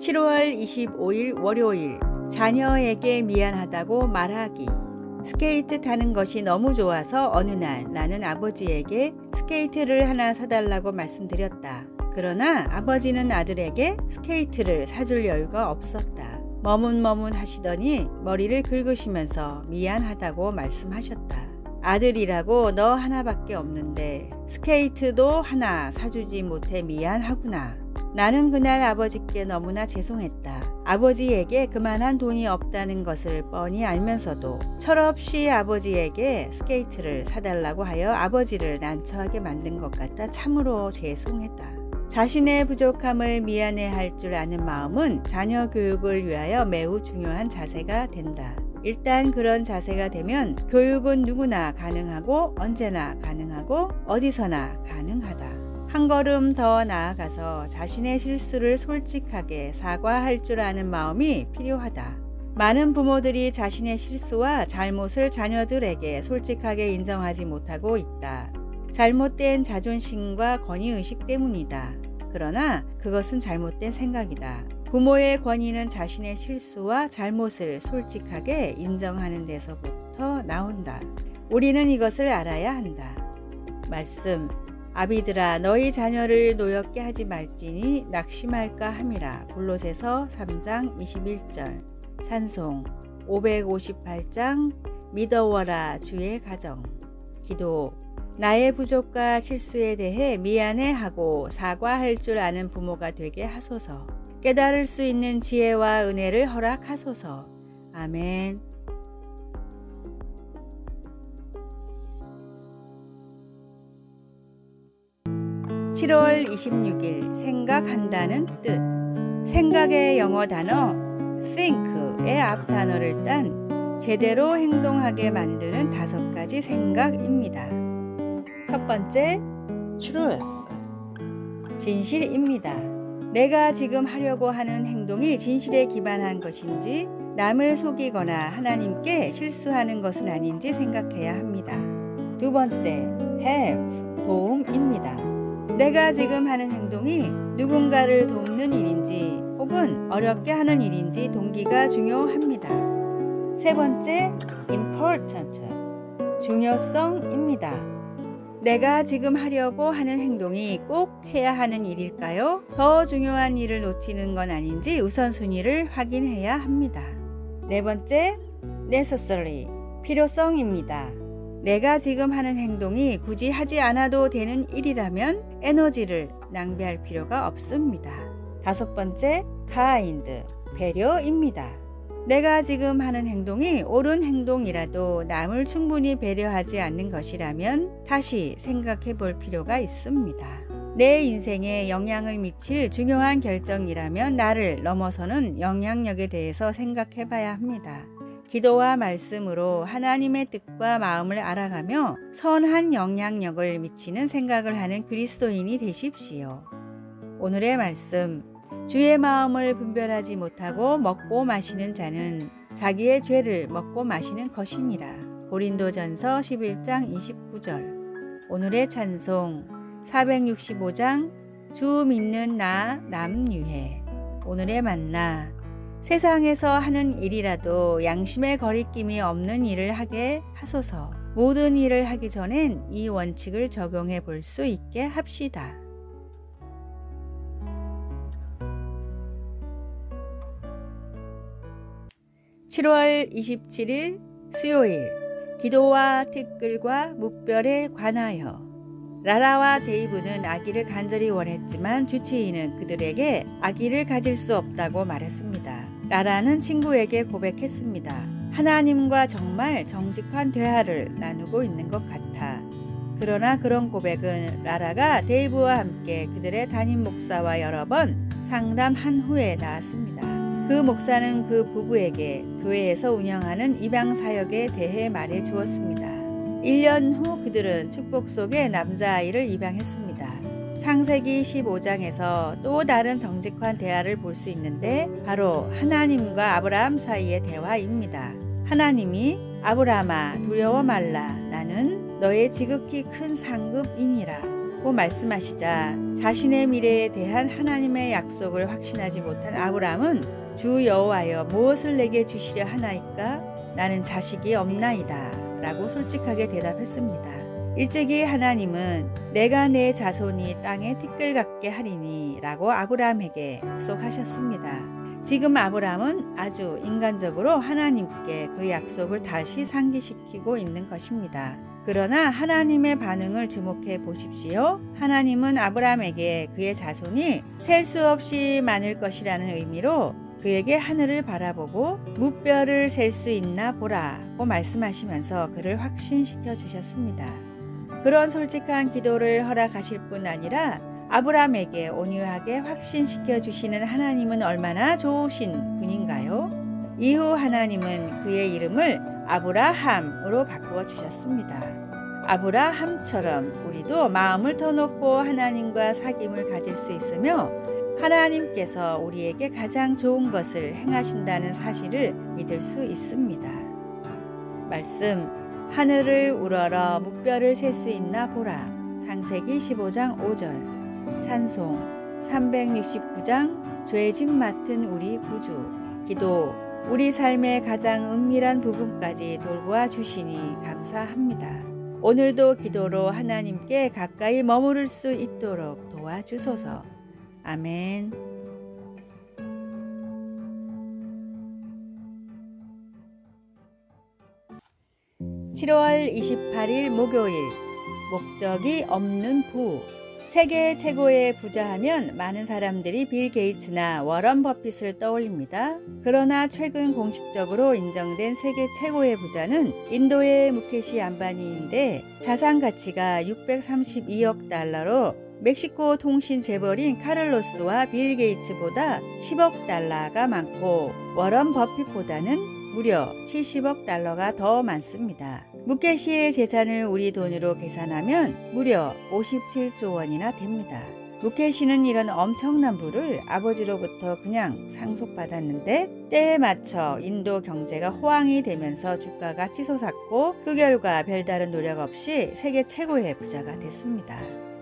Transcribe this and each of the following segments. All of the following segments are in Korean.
7월 25일 월요일, 자녀에게 미안하다고 말하기. 스케이트 타는 것이 너무 좋아서 어느 날 나는 아버지에게 스케이트를 하나 사달라고 말씀드렸다. 그러나 아버지는 아들에게 스케이트를 사줄 여유가 없었다. 머문머문 하시더니 머리를 긁으시면서 미안하다고 말씀하셨다. 아들이라고 너 하나밖에 없는데 스케이트도 하나 사주지 못해 미안하구나. 나는 그날 아버지께 너무나 죄송했다. 아버지에게 그만한 돈이 없다는 것을 뻔히 알면서도 철없이 아버지에게 스케이트를 사달라고 하여 아버지를 난처하게 만든 것 같아 참으로 죄송했다. 자신의 부족함을 미안해할 줄 아는 마음은 자녀 교육을 위하여 매우 중요한 자세가 된다. 일단 그런 자세가 되면 교육은 누구나 가능하고 언제나 가능하고 어디서나 가능하다. 한 걸음 더 나아가서 자신의 실수를 솔직하게 사과할 줄 아는 마음이 필요하다. 많은 부모들이 자신의 실수와 잘못을 자녀들에게 솔직하게 인정하지 못하고 있다. 잘못된 자존심과 권위의식 때문이다. 그러나 그것은 잘못된 생각이다. 부모의 권위는 자신의 실수와 잘못을 솔직하게 인정하는 데서부터 나온다. 우리는 이것을 알아야 한다. 말씀, 아비들아 너희 자녀를 노엽게 하지 말지니 낙심할까 함이라. 골로새서 3장 21절. 찬송 558장 믿어워라 주의 가정. 기도, 나의 부족과 실수에 대해 미안해하고 사과할 줄 아는 부모가 되게 하소서. 깨달을 수 있는 지혜와 은혜를 허락하소서. 아멘. (7월 26일) 생각한다는 뜻. 생각의 영어 단어 think의 앞 단어를 딴 제대로 행동하게 만드는 5가지 생각입니다. 첫 번째, truth, 진실입니다. 내가 지금 하려고 하는 행동이 진실에 기반한 것인지 남을 속이거나 하나님께 실수하는 것은 아닌지 생각해야 합니다. 두 번째, help, 도움입니다. 내가 지금 하는 행동이 누군가를 돕는 일인지 혹은 어렵게 하는 일인지 동기가 중요합니다. 세 번째, important, 중요성입니다. 내가 지금 하려고 하는 행동이 꼭 해야 하는 일일까요? 더 중요한 일을 놓치는 건 아닌지 우선순위를 확인해야 합니다. 네 번째, necessary, 필요성입니다. 내가 지금 하는 행동이 굳이 하지 않아도 되는 일이라면 에너지를 낭비할 필요가 없습니다. 다섯 번째, kind, 배려입니다. 내가 지금 하는 행동이 옳은 행동이라도 남을 충분히 배려하지 않는 것이라면 다시 생각해 볼 필요가 있습니다. 내 인생에 영향을 미칠 중요한 결정이라면 나를 넘어서는 영향력에 대해서 생각해 봐야 합니다. 기도와 말씀으로 하나님의 뜻과 마음을 알아가며 선한 영향력을 미치는 생각을 하는 그리스도인이 되십시오. 오늘의 말씀, 주의 마음을 분별하지 못하고 먹고 마시는 자는 자기의 죄를 먹고 마시는 것이니라. 고린도전서 11장 29절. 오늘의 찬송 465장 주 믿는 나 남유해. 오늘의 만나, 세상에서 하는 일이라도 양심의 거리낌이 없는 일을 하게 하소서. 모든 일을 하기 전엔 이 원칙을 적용해 볼 수 있게 합시다. (7월 27일) 수요일, 기도와 티끌과 묵별에 관하여. 라라와 데이브는 아기를 간절히 원했지만 주치의는 그들에게 아기를 가질 수 없다고 말했습니다. 라라는 친구에게 고백했습니다. 하나님과 정말 정직한 대화를 나누고 있는 것 같아. 그러나 그런 고백은 라라가 데이브와 함께 그들의 담임 목사와 여러 번 상담한 후에 나왔습니다. 그 목사는 그 부부에게 교회에서 운영하는 입양 사역에 대해 말해 주었습니다. 1년 후 그들은 축복 속에 남자아이를 입양했습니다. 창세기 15장에서 또 다른 정직한 대화를 볼 수 있는데 바로 하나님과 아브라함 사이의 대화입니다. 하나님이 아브라함아 두려워 말라. 나는 너의 지극히 큰 상급이니라. 고 말씀하시자 자신의 미래에 대한 하나님의 약속을 확신하지 못한 아브라함은 주 여호와여 무엇을 내게 주시려 하나이까? 나는 자식이 없나이다 라고 솔직하게 대답했습니다. 일찍이 하나님은 내가 내 자손이 땅에 티끌 같게 하리니 라고 아브라함에게 약속하셨습니다. 지금 아브라함은 아주 인간적으로 하나님께 그 약속을 다시 상기시키고 있는 것입니다. 그러나 하나님의 반응을 주목해 보십시오. 하나님은 아브라함에게 그의 자손이 셀 수 없이 많을 것이라는 의미로 그에게 하늘을 바라보고 무뼈를 셀 수 있나 보라고 말씀하시면서 그를 확신시켜 주셨습니다. 그런 솔직한 기도를 허락하실 뿐 아니라 아브라함에게 온유하게 확신시켜 주시는 하나님은 얼마나 좋으신 분인가요? 이후 하나님은 그의 이름을 아브라함으로 바꾸어 주셨습니다. 아브라함처럼 우리도 마음을 터놓고 하나님과 사귐을 가질 수 있으며 하나님께서 우리에게 가장 좋은 것을 행하신다는 사실을 믿을 수 있습니다. 말씀, 하늘을 우러러 무뼈를 셀 수 있나 보라. 창세기 15장 5절. 찬송 369장 죄짐 맡은 우리 구주. 기도, 우리 삶의 가장 은밀한 부분까지 돌보아 주시니 감사합니다. 오늘도 기도로 하나님께 가까이 머무를 수 있도록 도와주소서. 아멘. 7월 28일 목요일. 목적이 없는 부. 세계 최고의 부자하면 많은 사람들이 빌 게이츠나 워런 버핏을 떠올립니다. 그러나 최근 공식적으로 인정된 세계 최고의 부자는 인도의 무케시 암바니인데 자산 가치가 632억 달러로 멕시코 통신 재벌인 카를로스와 빌 게이츠보다 10억 달러가 많고 워런 버핏보다는 무려 70억 달러가 더 많습니다. 무케시의 재산을 우리 돈으로 계산하면 무려 57조 원이나 됩니다. 무케시는 이런 엄청난 부를 아버지로부터 그냥 상속받았는데 때에 맞춰 인도 경제가 호황이 되면서 주가가 치솟았고 그 결과 별다른 노력 없이 세계 최고의 부자가 됐습니다.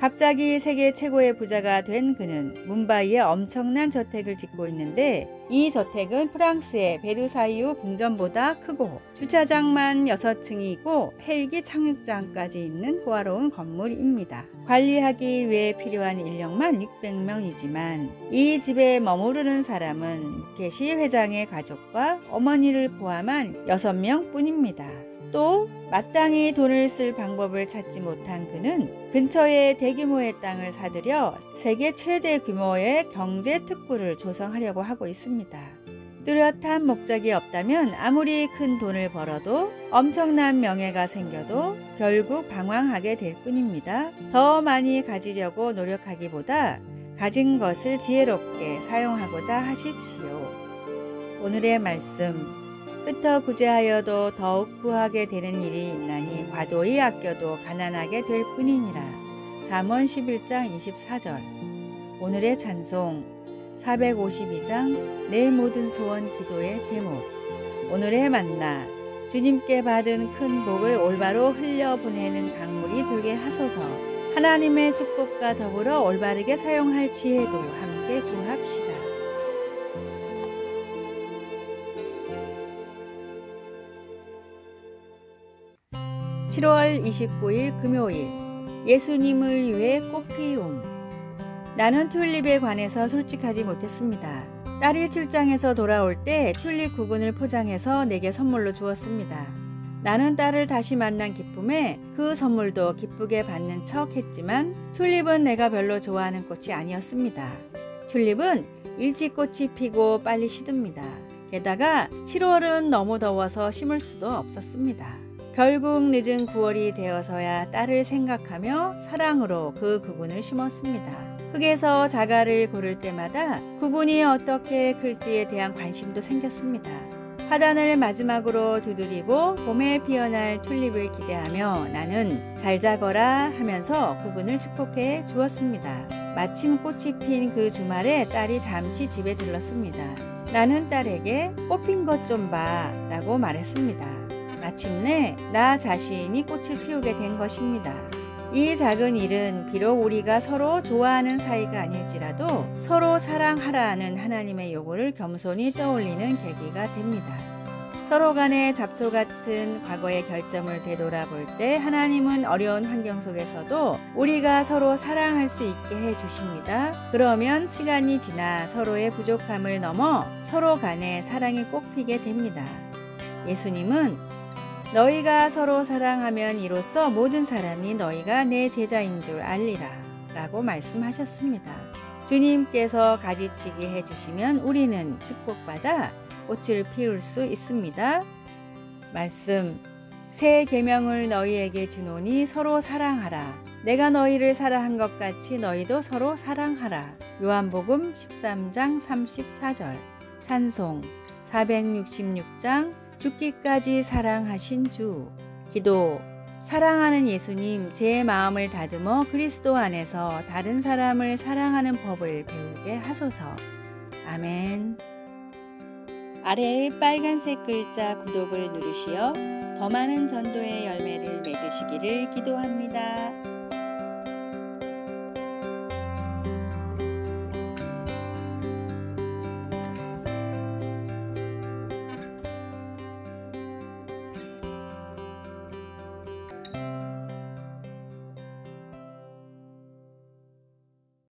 갑자기 세계 최고의 부자가 된 그는 뭄바이에 엄청난 저택을 짓고 있는데 이 저택은 프랑스의 베르사유 궁전보다 크고 주차장만 6층이고 헬기 착륙장까지 있는 호화로운 건물입니다. 관리하기 위해 필요한 인력만 600명이지만 이 집에 머무르는 사람은 무케시 회장의 가족과 어머니를 포함한 6명 뿐입니다. 또 마땅히 돈을 쓸 방법을 찾지 못한 그는 근처에 대규모의 땅을 사들여 세계 최대 규모의 경제 특구를 조성하려고 하고 있습니다. 뚜렷한 목적이 없다면 아무리 큰 돈을 벌어도 엄청난 명예가 생겨도 결국 방황하게 될 뿐입니다. 더 많이 가지려고 노력하기보다 가진 것을 지혜롭게 사용하고자 하십시오. 오늘의 말씀, 흩어 구제하여도 더욱 부하게 되는 일이 있나니 과도히 아껴도 가난하게 될 뿐이니라. 잠언 11장 24절. 오늘의 찬송 452장 내 모든 소원 기도의 제목. 오늘의 만나, 주님께 받은 큰 복을 올바로 흘려보내는 강물이 되게 하소서. 하나님의 축복과 더불어 올바르게 사용할 지혜도 함께 구합시다. 7월 29일 금요일. 예수님을 위해 꽃피움. 나는 튤립에 관해서 솔직하지 못했습니다. 딸이 출장에서 돌아올 때 튤립 구근을 포장해서 내게 선물로 주었습니다. 나는 딸을 다시 만난 기쁨에 그 선물도 기쁘게 받는 척 했지만 튤립은 내가 별로 좋아하는 꽃이 아니었습니다. 튤립은 일찍 꽃이 피고 빨리 시듭니다. 게다가 7월은 너무 더워서 심을 수도 없었습니다. 결국 늦은 9월이 되어서야 딸을 생각하며 사랑으로 그 구근을 심었습니다. 흙에서 자갈을 고를 때마다 구근이 어떻게 클지에 대한 관심도 생겼습니다. 화단을 마지막으로 두드리고 봄에 피어날 튤립을 기대하며 나는 잘 자거라 하면서 구근을 축복해 주었습니다. 마침 꽃이 핀 그 주말에 딸이 잠시 집에 들렀습니다. 나는 딸에게 꽃 핀 것 좀 봐 라고 말했습니다. 마침내 나 자신이 꽃을 피우게 된 것입니다. 이 작은 일은 비록 우리가 서로 좋아하는 사이가 아닐지라도 서로 사랑하라는 하나님의 요구를 겸손히 떠올리는 계기가 됩니다. 서로 간의 잡초 같은 과거의 결점을 되돌아볼 때 하나님은 어려운 환경 속에서도 우리가 서로 사랑할 수 있게 해주십니다. 그러면 시간이 지나 서로의 부족함을 넘어 서로 간의 사랑이 꽃피게 됩니다. 예수님은 너희가 서로 사랑하면 이로써 모든 사람이 너희가 내 제자인 줄 알리라 라고 말씀하셨습니다. 주님께서 가지치기 해주시면 우리는 축복받아 꽃을 피울 수 있습니다. 말씀, 새 계명을 너희에게 주노니 서로 사랑하라. 내가 너희를 사랑한 것 같이 너희도 서로 사랑하라. 요한복음 13장 34절. 찬송 466장 죽기까지 사랑하신 주. 기도, 사랑하는 예수님, 제 마음을 다듬어 그리스도 안에서 다른 사람을 사랑하는 법을 배우게 하소서. 아멘. 아래의 빨간색 글자 구독을 누르시어 더 많은 전도의 열매를 맺으시기를 기도합니다.